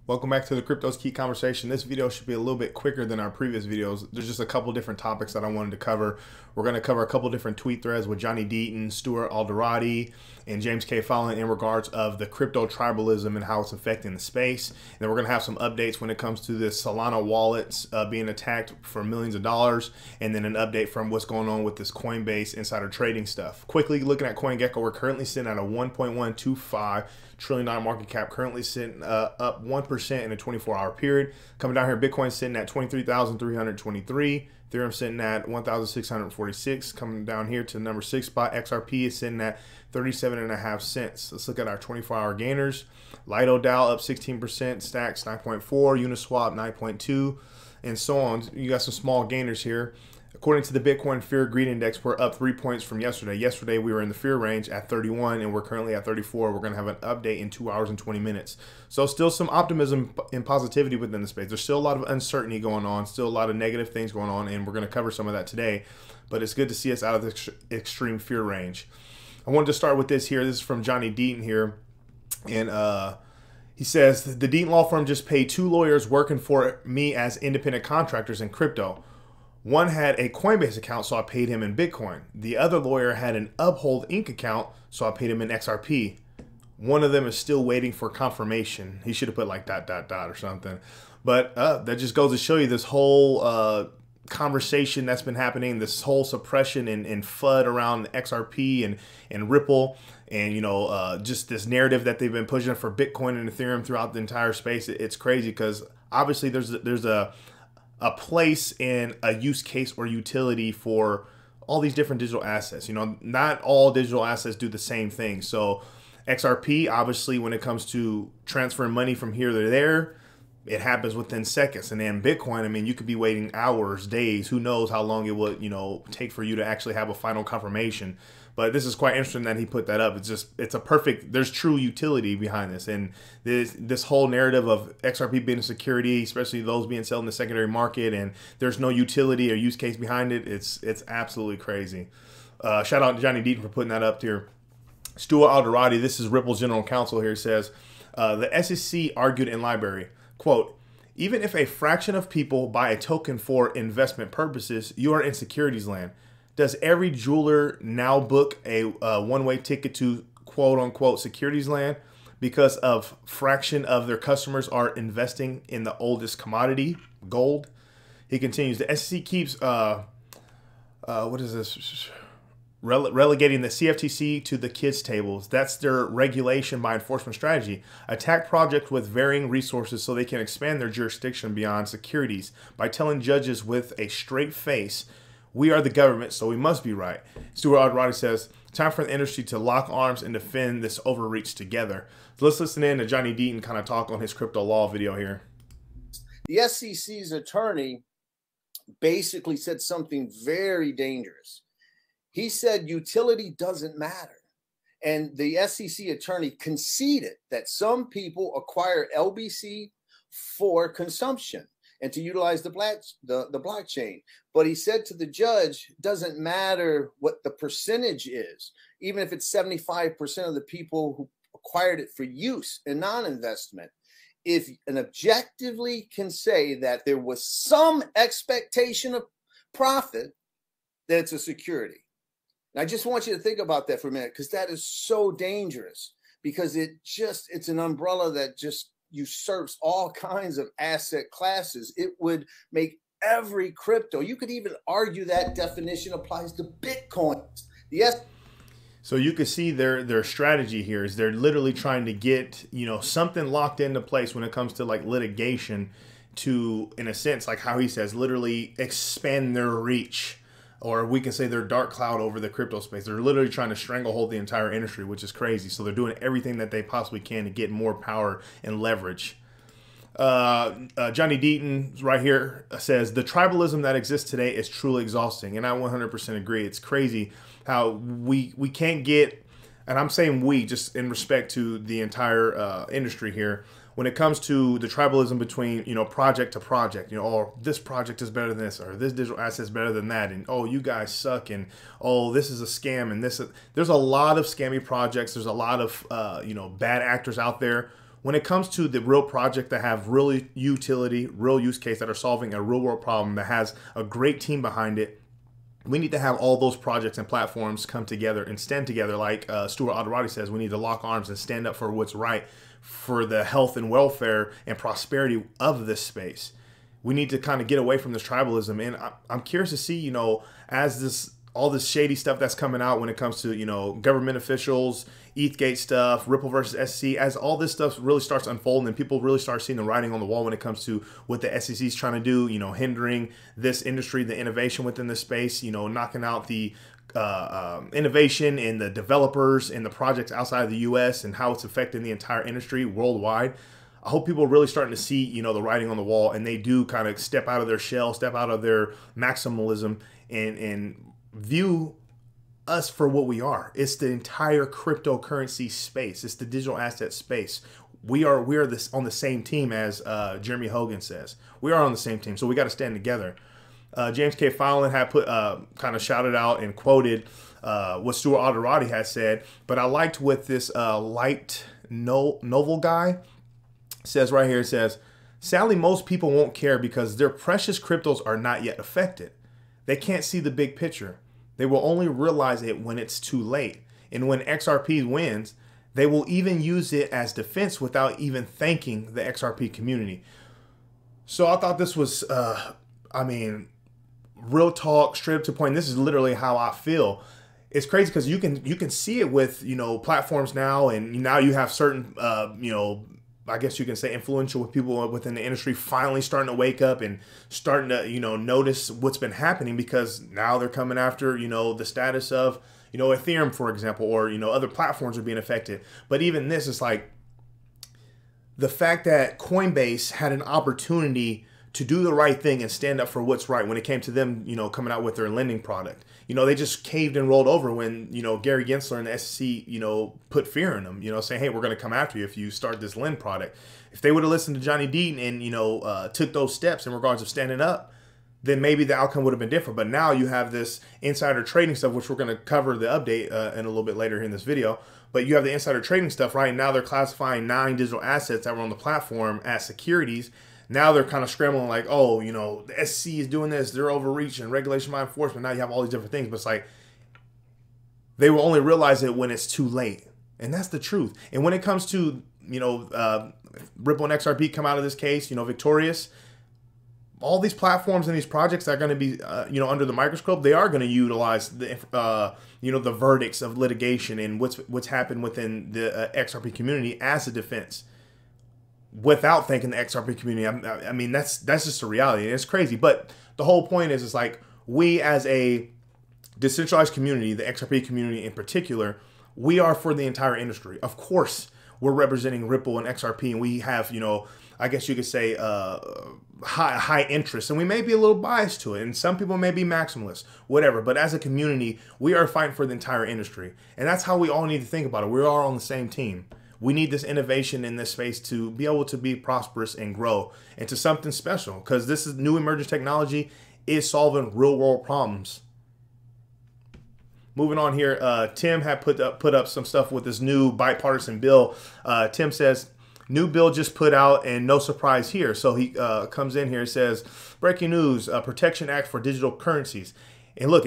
Welcome back to the Crypto's Key Conversation. This video should be a little bit quicker than our previous videos. There's just a couple different topics that I wanted to cover. We're going to cover a couple different tweet threads with Johnny Deaton, Stuart Alderati, and James K. Fallon in regards of the crypto tribalism and how it's affecting the space. And then we're going to have some updates when it comes to the Solana wallets being attacked for millions of dollars, and then an update from what's going on with this Coinbase insider trading stuff. Quickly looking at CoinGecko, we're currently sitting at a $1.125 trillion market cap, currently sitting up 1% in a 24-hour period. Coming down here, Bitcoin sitting at 23,323. Ethereum sitting at 1,646. Coming down here to the number 6 spot, XRP is sitting at 37.5 cents. Let's look at our 24-hour gainers. Lido DAO up 16%, Stacks 9.4, Uniswap 9.2, and so on. You got some small gainers here. According to the Bitcoin Fear Greed Index, we're up 3 points from yesterday. Yesterday, we were in the fear range at 31, and we're currently at 34. We're going to have an update in 2 hours and 20 minutes. So still some optimism and positivity within the space. There's still a lot of uncertainty going on, still a lot of negative things going on, and we're going to cover some of that today. But it's good to see us out of the extreme fear range. I wanted to start with this here. This is from Johnny Deaton here. And he says, the Deaton law firm just paid 2 lawyers working for me as independent contractors in crypto. One had a Coinbase account, so I paid him in Bitcoin. The other lawyer had an Uphold Inc. account, so I paid him in XRP. One of them is still waiting for confirmation. He should have put like ... or something. But that just goes to show you this whole conversation that's been happening, this whole suppression and FUD around XRP and Ripple, and just this narrative that they've been pushing for Bitcoin and Ethereum throughout the entire space. It's crazy because obviously there's a place in a use case or utility for all these different digital assets. Not all digital assets do the same thing. So XRP, obviously, when it comes to transferring money from here to there, it happens within seconds. And then Bitcoin, I mean, you could be waiting hours, days, who knows how long it would, take for you to actually have a final confirmation. But this is quite interesting that he put that up. It's a perfect, there's true utility behind this. And this whole narrative of XRP being a security, especially those being sold in the secondary market, and there's no utility or use case behind it, it's absolutely crazy. Shout out to Johnny Deaton for putting that up here. Stuart Alderati, this is Ripple's general counsel here, says, the SEC argued in LBRY, quote, even if a fraction of people buy a token for investment purposes, you are in securities land. Does every jeweler now book a one-way ticket to quote-unquote securities land because of fraction of their customers are investing in the oldest commodity, gold? He continues, the SEC keeps, what is this? Relegating the CFTC to the kids' tables. That's their regulation by enforcement strategy. Attack projects with varying resources so they can expand their jurisdiction beyond securities by telling judges with a straight face, we are the government, so we must be right. Stuart Alderati says, time for the industry to lock arms and defend this overreach together. So let's listen in to Johnny Deaton kind of talk on his crypto law video here. The SEC's attorney basically said something very dangerous. He said utility doesn't matter. And the SEC attorney conceded that some people acquire LBC for consumption and to utilize the blockchain. But he said to the judge, doesn't matter what the percentage is, even if it's 75% of the people who acquired it for use and non-investment. If an objectively can say that there was some expectation of profit, then it's a security. And I just want you to think about that for a minute, because that is so dangerous, because it's an umbrella that just usurps all kinds of asset classes. It would make every crypto. You could even argue that definition applies to Bitcoin. Yes. So you can see their strategy here is they're literally trying to get, something locked into place when it comes to like litigation to, in a sense, like how he says, literally expand their reach. Or we can say they're dark cloud over the crypto space. They're literally trying to stranglehold the entire industry, which is crazy. So they're doing everything that they possibly can to get more power and leverage. Johnny Deaton right here says, the tribalism that exists today is truly exhausting. And I 100% agree. It's crazy how we can't get, and I'm saying we, just in respect to the entire industry here, when it comes to the tribalism between, project to project, oh, this project is better than this, or this digital asset is better than that, and oh, you guys suck, and oh, this is a scam, and there's a lot of scammy projects. There's a lot of, bad actors out there. when it comes to the real project that have real utility, real use case, that are solving a real world problem, that has a great team behind it, we need to have all those projects and platforms come together and stand together. Like Stuart Alderati says, we need to lock arms and stand up for what's right for the health and welfare and prosperity of this space. We need to kind of get away from this tribalism. And I'm curious to see, you know, as all this shady stuff that's coming out when it comes to, you know, government officials, ETHgate stuff, Ripple versus SEC, as all this stuff really starts unfolding and people really start seeing the writing on the wall when it comes to what the SEC is trying to do, you know, hindering this industry, the innovation within this space, you know, knocking out the innovation and the developers and the projects outside of the US and how it's affecting the entire industry worldwide. I hope people are really starting to see, you know, the writing on the wall, and they do kind of step out of their shell, step out of their maximalism, and view us for what we are. It's the entire cryptocurrency space. It's the digital asset space. We are this on the same team, as Jeremy Hogan says. We are on the same team, so we got to stand together. James K. Fallon had put kind of shouted out and quoted what Stuart Alderati had said, but I liked what this Light Novel guy says right here. It says, sadly, most people won't care because their precious cryptos are not yet affected. They can't see the big picture. They will only realize it when it's too late. And when XRP wins, they will even use it as defense without even thanking the XRP community. So I thought this was, I mean, real talk, straight up to the point. This is literally how I feel. It's crazy because you can see it with, you know, platforms now, and now you have certain, you know, I guess you can say influential with people within the industry finally starting to wake up and starting to, you know, notice what's been happening, because now they're coming after, you know, the status of, you know, Ethereum, for example, or, you know, other platforms are being affected. But even this is like the fact that Coinbase had an opportunity to do the right thing and stand up for what's right when it came to them, you know, coming out with their lending product. You know, they just caved and rolled over when, you know, Gary Gensler and the SEC, you know, put fear in them, you know, saying, hey, we're going to come after you if you start this lend product. If they would have listened to Johnny Deaton and, you know, took those steps in regards of standing up, then maybe the outcome would have been different. But now you have this insider trading stuff, which we're going to cover the update in a little bit later in this video. But you have the insider trading stuff, right? Now they're classifying 9 digital assets that were on the platform as securities. Now they're kind of scrambling like, oh, you know, the SEC is doing this, they're overreaching, regulation by enforcement. Now you have all these different things, but it's like they will only realize it when it's too late. And that's the truth. And when it comes to, you know, Ripple and XRP come out of this case, you know, victorious, all these platforms and these projects that are going to be, you know, under the microscope, they are going to utilize the, you know, the verdicts of litigation and what's happened within the XRP community as a defense, without thanking the XRP community. I mean, that's just a reality. And it's crazy. But the whole point is, it's like we as a decentralized community, the XRP community in particular, we are for the entire industry. Of course, we're representing Ripple and XRP, and we have, you know, I guess you could say high interest, and we may be a little biased to it, and some people may be maximalists, whatever. But as a community, we are fighting for the entire industry, and that's how we all need to think about it. We are on the same team. We need this innovation in this space to be able to be prosperous and grow into something special, because this is new emerging technology is solving real world problems. Moving on here, Tim had put up some stuff with this new bipartisan bill. Tim says, new bill just put out and no surprise here. So he comes in here and says, breaking news, Protection Act for Digital Currencies. And look,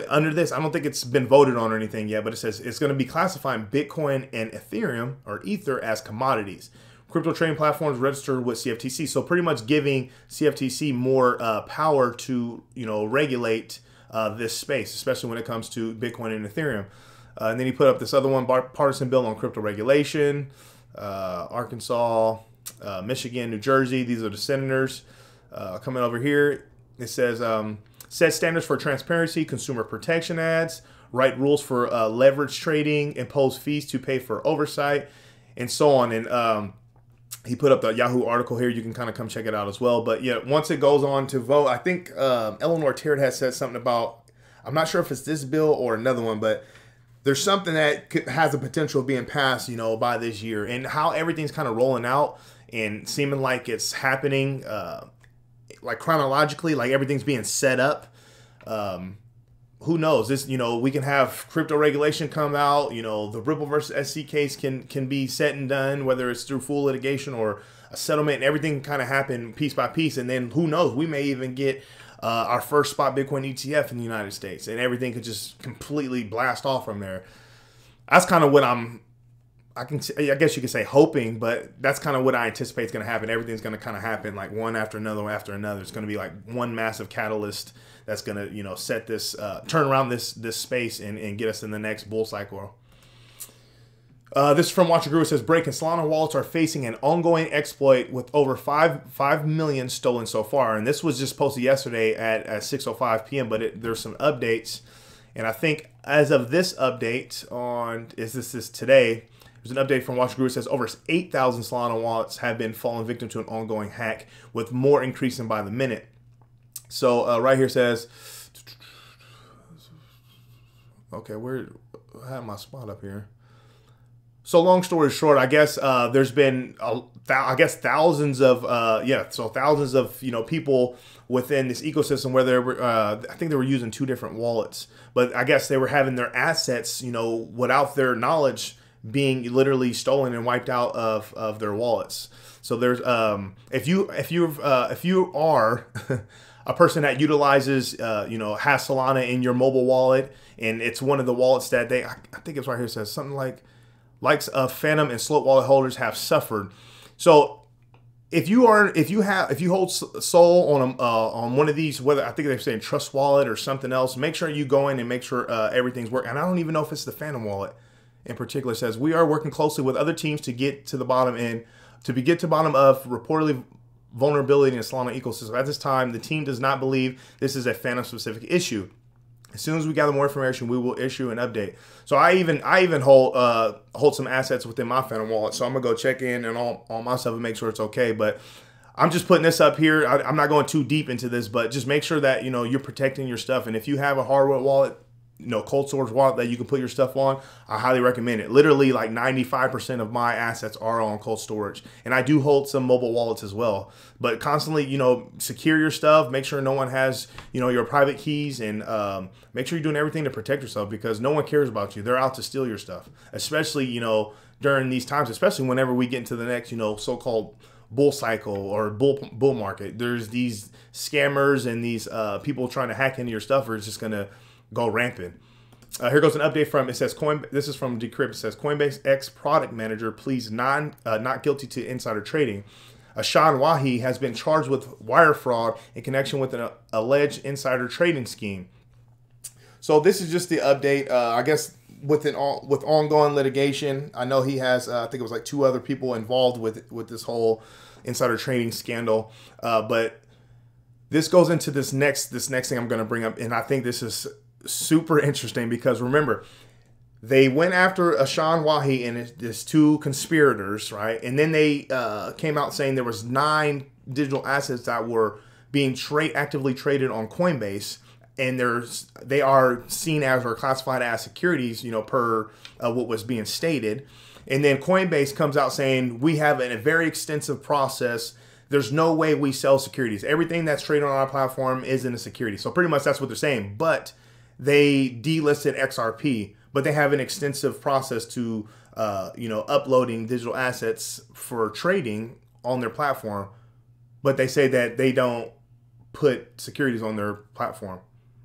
under this, I don't think it's been voted on or anything yet, but it says it's going to be classifying Bitcoin and Ethereum or Ether as commodities. Crypto trading platforms registered with CFTC. So pretty much giving CFTC more power to, you know, regulate this space, especially when it comes to Bitcoin and Ethereum. And then he put up this other one, bipartisan bill on crypto regulation. Arkansas, Michigan, New Jersey. These are the senators coming over here. It says, set standards for transparency, consumer protection ads, write rules for leverage trading, impose fees to pay for oversight, and so on. And he put up the Yahoo article here. You can kind of come check it out as well. But yeah, once it goes on to vote, I think Eleanor Terrett has said something about, I'm not sure if it's this bill or another one, but there's something that has the potential of being passed, you know, by this year. And how everything's kind of rolling out and seeming like it's happening like chronologically, like everything's being set up who knows? This, we can have crypto regulation come out. The Ripple versus SC case can be set and done, whether it's through full litigation or a settlement, and everything can kind of happen piece by piece. And then who knows? We may even get our first spot Bitcoin ETF in the United States, and everything could just completely blast off from there. That's kind of what I guess you could say hoping, but that's kind of what I anticipate is going to happen. Everything's going to kind of happen like one after another after another. It's going to be like one massive catalyst that's going to, set this, turn around this space and get us in the next bull cycle. This is from Watcher Guru. It says, breaking Solana wallets are facing an ongoing exploit with over 5 million stolen so far. And this was just posted yesterday at 6:05 p.m., but there's some updates. And I think as of this update this is today, there's an update from Watcher Guru. It says over 8,000 Solana wallets have been fallen victim to an ongoing hack, with more increasing by the minute. So right here says, okay, I have my spot up here. So long story short, I guess there's been thousands of thousands of people within this ecosystem where they were I think they were using 2 different wallets, but I guess they were having their assets without their knowledge being literally stolen and wiped out of their wallets. So there's if you are a person that utilizes has Solana in your mobile wallet, and it's one of the wallets that I think it's right here, it says something like likes of Phantom and Slope wallet holders have suffered. So if you hold Sol on one of these, whether I think they're saying Trust Wallet or something else, make sure you go in and make sure everything's working. And I don't even know if it's the Phantom wallet in particular. It says we are working closely with other teams to get to the bottom of reportedly vulnerability in the Solana ecosystem. At this time, the team does not believe this is a Phantom specific issue. As soon as we gather more information, we will issue an update. So I even hold some assets within my Phantom wallet. So I'm gonna go check in and all my stuff and make sure it's okay. But I'm just putting this up here. I'm not going too deep into this, but just make sure that you're protecting your stuff. And if you have a hardware wallet, cold storage wallet that you can put your stuff on, I highly recommend it. Literally like 95% of my assets are on cold storage, and I do hold some mobile wallets as well. But constantly, secure your stuff, make sure no one has, your private keys, and make sure you're doing everything to protect yourself, because no one cares about you. They're out to steal your stuff, especially, during these times, especially whenever we get into the next, so-called bull cycle or bull market. There's these scammers and these people trying to hack into your stuff, or it's just going to go rampant. Here goes an update from, it says, this is from Decrypt. It says, Coinbase ex-product manager pleads not guilty to insider trading. Ashan Wahi has been charged with wire fraud in connection with an alleged insider trading scheme. So this is just the update. I guess with ongoing litigation, I know he has, I think it was like 2 other people involved with this whole insider trading scandal. But this goes into this next thing I'm going to bring up, and I think this is super interesting, because remember, they went after Ashan Wahi and his 2 conspirators, right? And then they came out saying there was 9 digital assets that were being actively traded on Coinbase, and they are seen as or classified as securities, per what was being stated. And then Coinbase comes out saying we have a very extensive process. There's no way we sell securities. Everything that's traded on our platform isn't a security. So pretty much that's what they're saying. But they delisted XRP, but they have an extensive process to, uploading digital assets for trading on their platform. But they say that they don't put securities on their platform.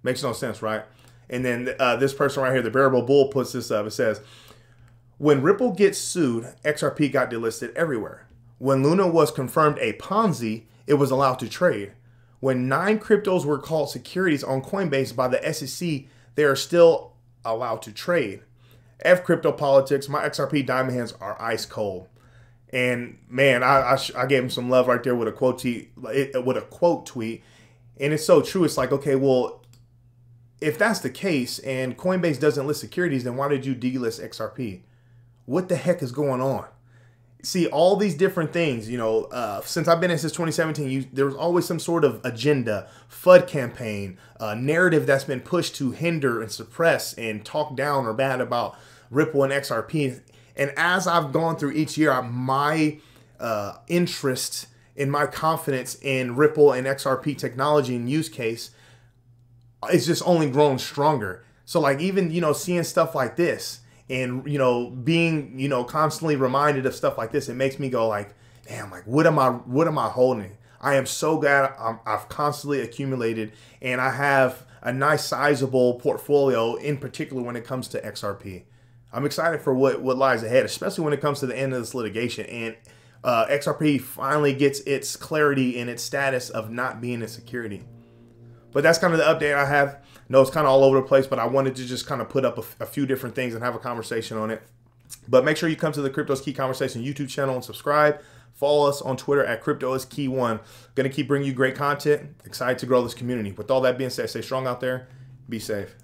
Makes no sense, right? And then this person right here, the Bearable Bull, puts this up. It says, when Ripple gets sued, XRP got delisted everywhere. When Luna was confirmed a Ponzi, it was allowed to trade. When 9 cryptos were called securities on Coinbase by the SEC, they are still allowed to trade. F crypto politics, my XRP diamond hands are ice cold. And man, I gave him some love right there with a quote tweet. And it's so true. It's like, okay, well, if that's the case and Coinbase doesn't list securities, then why did you delist XRP? What the heck is going on? See, all these different things, since I've been in since 2017, there was always some sort of agenda, FUD campaign, narrative that's been pushed to hinder and suppress and talk down or bad about Ripple and XRP. And as I've gone through each year, my interest and my confidence in Ripple and XRP technology and use case it's just only grown stronger. So like even, you know, seeing stuff like this and, you know, being, you know, constantly reminded of stuff like this, it makes me go like, damn, like what am I holding? I am so glad I've constantly accumulated, and I have a nice sizable portfolio, in particular when it comes to XRP. I'm excited for what lies ahead, especially when it comes to the end of this litigation and XRP finally gets its clarity in its status of not being a security. But that's kind of the update I have. No, it's kind of all over the place, but I wanted to just kind of put up a few different things and have a conversation on it. But make sure you come to the Crypto's Key Conversation YouTube channel and subscribe. Follow us on Twitter at CryptoIsKey1. Going to keep bringing you great content. Excited to grow this community. With all that being said, stay strong out there. Be safe.